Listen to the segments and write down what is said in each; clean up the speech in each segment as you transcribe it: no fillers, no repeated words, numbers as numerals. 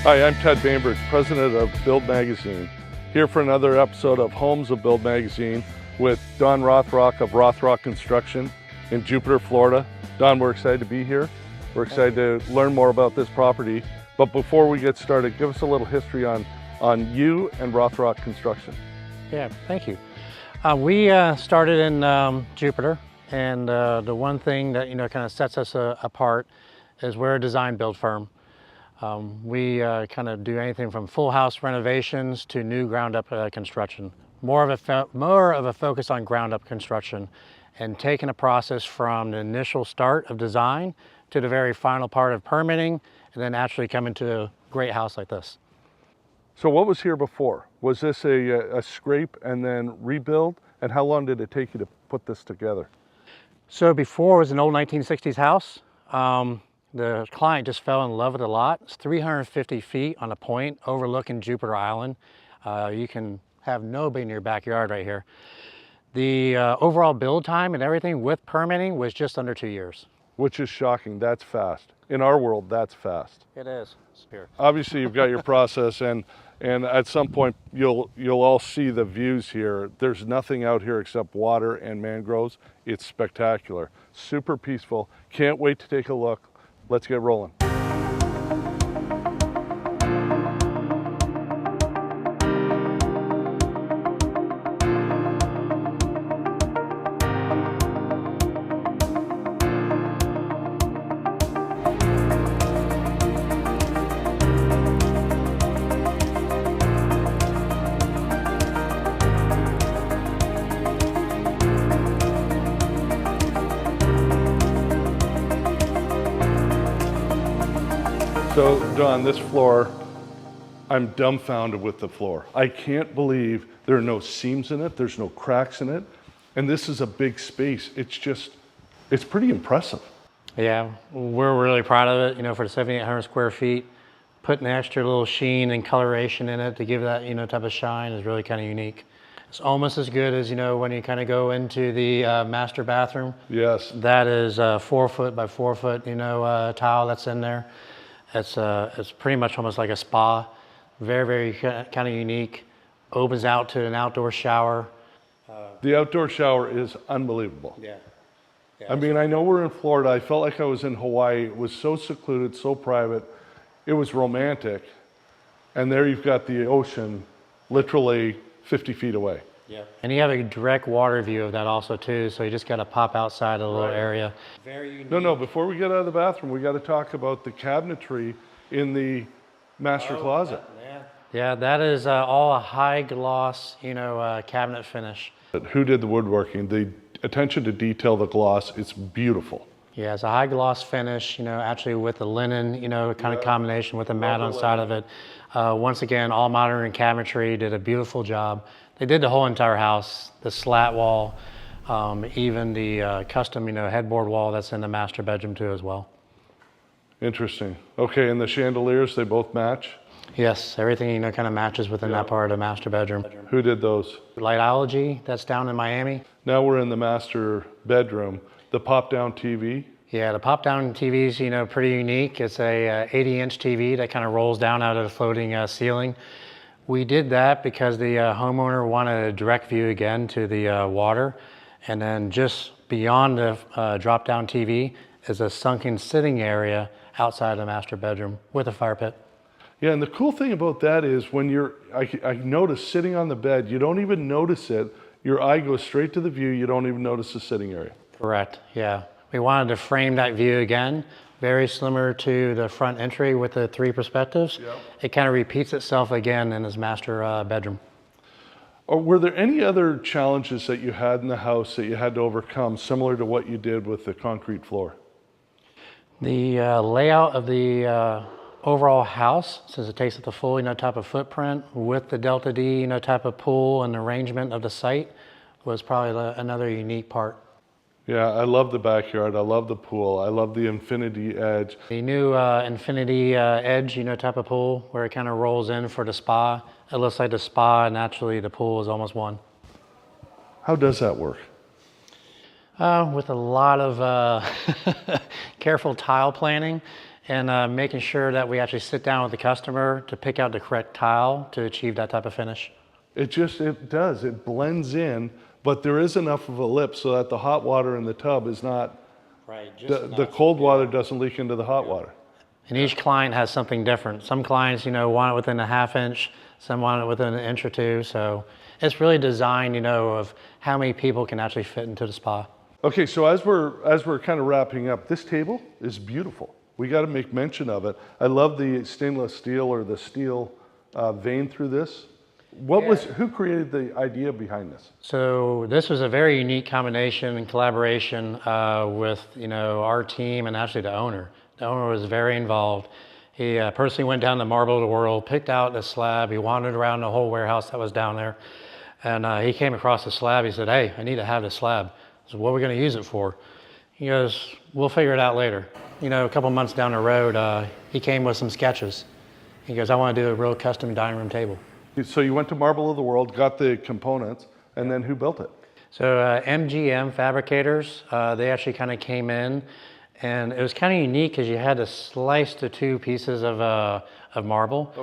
Hi, I'm Ted Bainbridge, president of Build Magazine, here for another episode of Homes of Build Magazine with Don Rothrock of Rothrock Construction in Jupiter, Florida. Don, we're excited to be here. We're excited to learn more about this property. But before we get started, give us a little history on you and Rothrock Construction. Yeah, thank you. We started in Jupiter, and the one thing that kind of sets us apart is we're a design build firm. We kind of do anything from full house renovations to new ground up construction. More of a focus on ground up construction, and taking a process from the initial start of design to the very final part of permitting, and then actually coming to a great house like this. So what was here before? Was this a scrape and then rebuild? And how long did it take you to put this together? So before it was an old 1960s house. The client just fell in love with the lot. It's 350 feet on a point overlooking Jupiter Island. You can have nobody in your backyard right here. The overall build time and everything with permitting was just under 2 years. Which is shocking. That's fast. In our world, that's fast. It is. Here. Obviously, you've got your process, and at some point, you'll all see the views here. There's nothing out here except water and mangroves. It's spectacular. Super peaceful. Can't wait to take a look. Let's get rolling. So, Don, this floor, I'm dumbfounded with the floor. I can't believe there are no seams in it, there's no cracks in it, and this is a big space. It's pretty impressive. Yeah, we're really proud of it, for the 7,800 square feet. Putting an extra little sheen and coloration in it to give that, type of shine is really kind of unique. It's almost as good as, when you kind of go into the master bathroom. Yes. That is a 4 foot by 4 foot, tile that's in there. It's pretty much almost like a spa. Very, very kind of unique. Opens out to an outdoor shower. The outdoor shower is unbelievable. Yeah. I mean, I know we're in Florida. I felt like I was in Hawaii. It was so secluded, so private. It was romantic. And there you've got the ocean literally 50 feet away. Yeah. And you have a direct water view of that also too, so you just got to pop outside a little area. Very unique. No, before we get out of the bathroom, we got to talk about the cabinetry in the master closet. Yeah, that is all a high gloss, cabinet finish. Who did the woodworking? The attention to detail, the gloss, it's beautiful. Yeah, it's a high gloss finish, actually with the linen, kind of combination with the mat on the side of it. Once again, all modern cabinetry, did a beautiful job. They did the whole entire house, the slat wall, even the custom, headboard wall that's in the master bedroom too as well. Interesting. Okay, and the chandeliers, they both match? Yes, everything, kind of matches within that part of the master bedroom. Who did those? Lightology, that's down in Miami. Now we're in the master bedroom. The pop-down TV? Yeah, the pop-down TV is, pretty unique. It's a 80-inch TV that kind of rolls down out of the floating ceiling. We did that because the homeowner wanted a direct view again to the water. And then just beyond the drop-down TV is a sunken sitting area outside the master bedroom with a fire pit. Yeah, and the cool thing about that is when I notice sitting on the bed, you don't even notice it. Your eye goes straight to the view. You don't even notice the sitting area. Correct, yeah. We wanted to frame that view again, very similar to the front entry with the 3 perspectives. Yep. It kind of repeats itself again in his master bedroom. Were there any other challenges that you had in the house that you had to overcome, similar to what you did with the concrete floor? The layout of the overall house, since it takes up the full type of footprint with the Delta D type of pool and arrangement of the site, was probably another unique part. Yeah, I love the backyard. I love the pool. I love the infinity edge. The new infinity edge, type of pool where it kind of rolls in for the spa. It looks like the spa, and actually the pool is almost one. How does that work? With a lot of careful tile planning and making sure that we actually sit down with the customer to pick out the correct tile to achieve that type of finish. It does, it blends in, but there is enough of a lip so that the hot water in the tub is not, Right. the cold water doesn't leak into the hot water. And each client has something different. Some clients, want it within a ½ inch, some want it within 1 inch or 2. So it's really designed, of how many people can actually fit into the spa. Okay, so as we're kind of wrapping up, this table is beautiful. We got to make mention of it. I love the stainless steel or the steel vein through this. Who created the idea behind this? So this was a very unique combination and collaboration with, our team and actually the owner. The owner was very involved. He personally went down to Marble of the World, picked out the slab. He wandered around the whole warehouse that was down there. And he came across the slab. He said, "Hey, I need to have this slab." I said, "What are we going to use it for?" He goes, "We'll figure it out later." A couple months down the road, he came with some sketches. He goes, "I want to do a real custom dining room table." So you went to Marble of the World, got the components, and then who built it? So MGM Fabricators, they actually kind of came in, and it was kind of unique because you had to slice the 2 pieces of marble,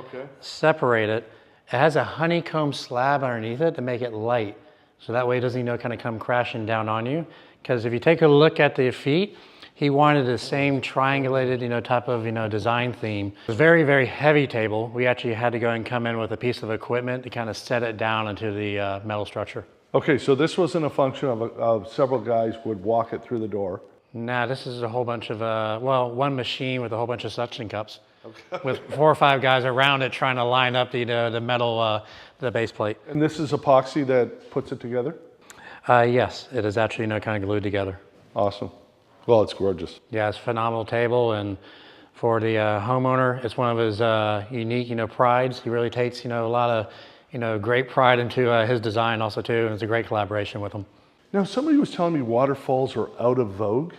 separate it. It has a honeycomb slab underneath it to make it light. So that way it doesn't, kind of come crashing down on you. Because if you take a look at the feet, he wanted the same triangulated, type of, design theme. It was a very, very heavy table. We actually had to go and come in with a piece of equipment to kind of set it down into the metal structure. Okay, so this wasn't a function of several guys would walk it through the door. Nah, this is a whole bunch of, one machine with a whole bunch of suction cups. With 4 or 5 guys around it trying to line up the metal, the base plate. And this is epoxy that puts it together? Yes, it is actually, kind of glued together. Awesome. Well, it's gorgeous. Yeah, it's a phenomenal table, and for the homeowner, it's one of his unique, prides. He really takes, a lot of, great pride into his design also too, and it's a great collaboration with him. Now, somebody was telling me waterfalls are out of vogue.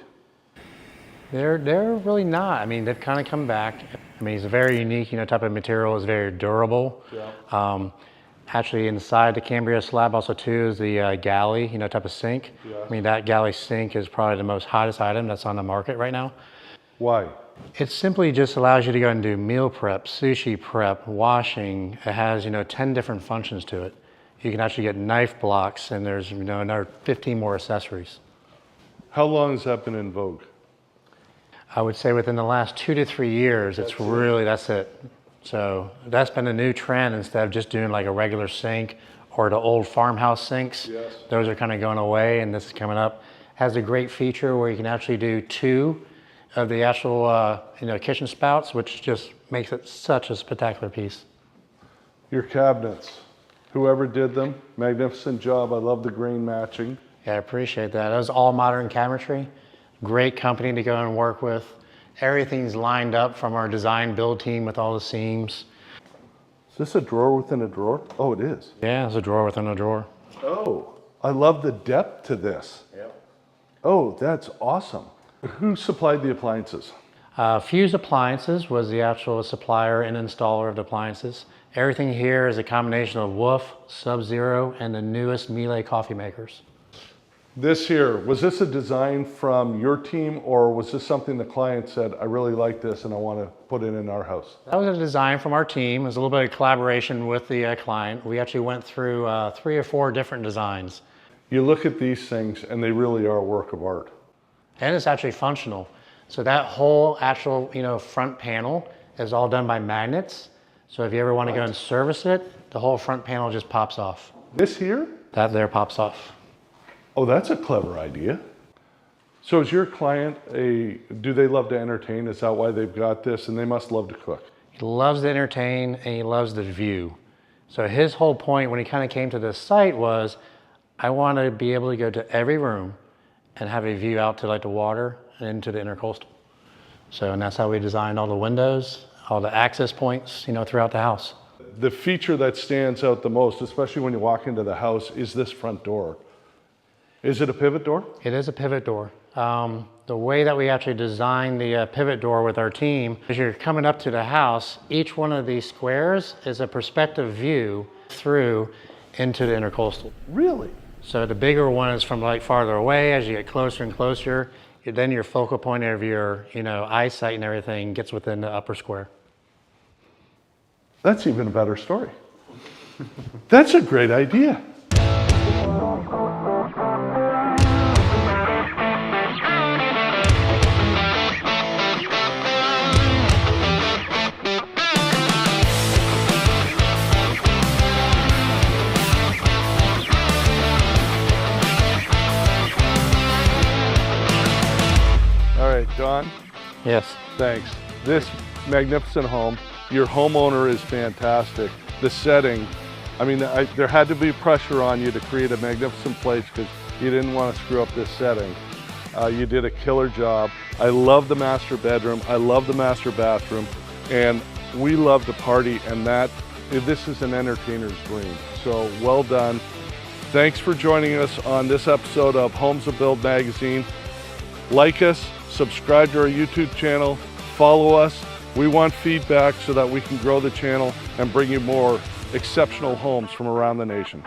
They're really not. I mean, they've kind of come back. I mean, it's a very unique, type of material. It's very durable. Yeah. Actually, inside the Cambria slab also too is the galley, type of sink. Yeah. I mean, that galley sink is probably the most hottest item that's on the market right now. Why? It simply just allows you to go and do meal prep, sushi prep, washing. It has, 10 different functions to it. You can actually get knife blocks, and there's, another 15 more accessories. How long has that been in vogue? I would say within the last 2 to 3 years, that's it. So that's been a new trend. Instead of just doing like a regular sink or the old farmhouse sinks, yes. Those are kind of going away, and this is coming up. Has a great feature where you can actually do 2 of the actual kitchen spouts, which just makes it such a spectacular piece. Your cabinets, whoever did them, magnificent job. I love the grain matching. Yeah, I appreciate that. That was all modern cabinetry. Great company to go and work with. Everything's lined up from our design build team with all the seams. Is this a drawer within a drawer? Oh, it is. Yeah, it's a drawer within a drawer. Oh, I love the depth to this. Yep. Oh, that's awesome. Who supplied the appliances? Fuse Appliances was the actual supplier and installer of the appliances. Everything here is a combination of Wolf, Sub-Zero, and the newest Miele coffee makers. This here, was this a design from your team, or was this something the client said, "I really like this and I want to put it in our house"? That was a design from our team. It was a little bit of collaboration with the client. We actually went through 3 or 4 different designs. You look at these things and they really are a work of art. And it's actually functional. So that whole actual, front panel is all done by magnets. So if you ever want to go and service it, the whole front panel just pops off. This here? That there pops off. Oh, that's a clever idea. So is your client do they love to entertain? Is that why they've got this? And they must love to cook. He loves to entertain and he loves the view. So his whole point when he kind of came to this site was, I want to be able to go to every room and have a view out to like the water and into the intercoastal. So, and that's how we designed all the windows, all the access points, throughout the house. The feature that stands out the most, especially when you walk into the house, is this front door. Is it a pivot door? It is a pivot door. The way that we actually designed the pivot door with our team, as you're coming up to the house, each one of these squares is a perspective view through into the intercoastal. Really? So the bigger one is from like farther away. As you get closer and closer, then your focal point of your, eyesight and everything gets within the upper square. That's even a better story. That's a great idea. All right, Don. Yes. Thanks. This magnificent home, your homeowner is fantastic. The setting, I mean, there had to be pressure on you to create a magnificent place because you didn't want to screw up this setting. You did a killer job. I love the master bedroom. I love the master bathroom. And we love to party, and this is an entertainer's dream. So well done. Thanks for joining us on this episode of Homes of Build magazine. Like us, subscribe to our YouTube channel, follow us. We want feedback so that we can grow the channel and bring you more exceptional homes from around the nation.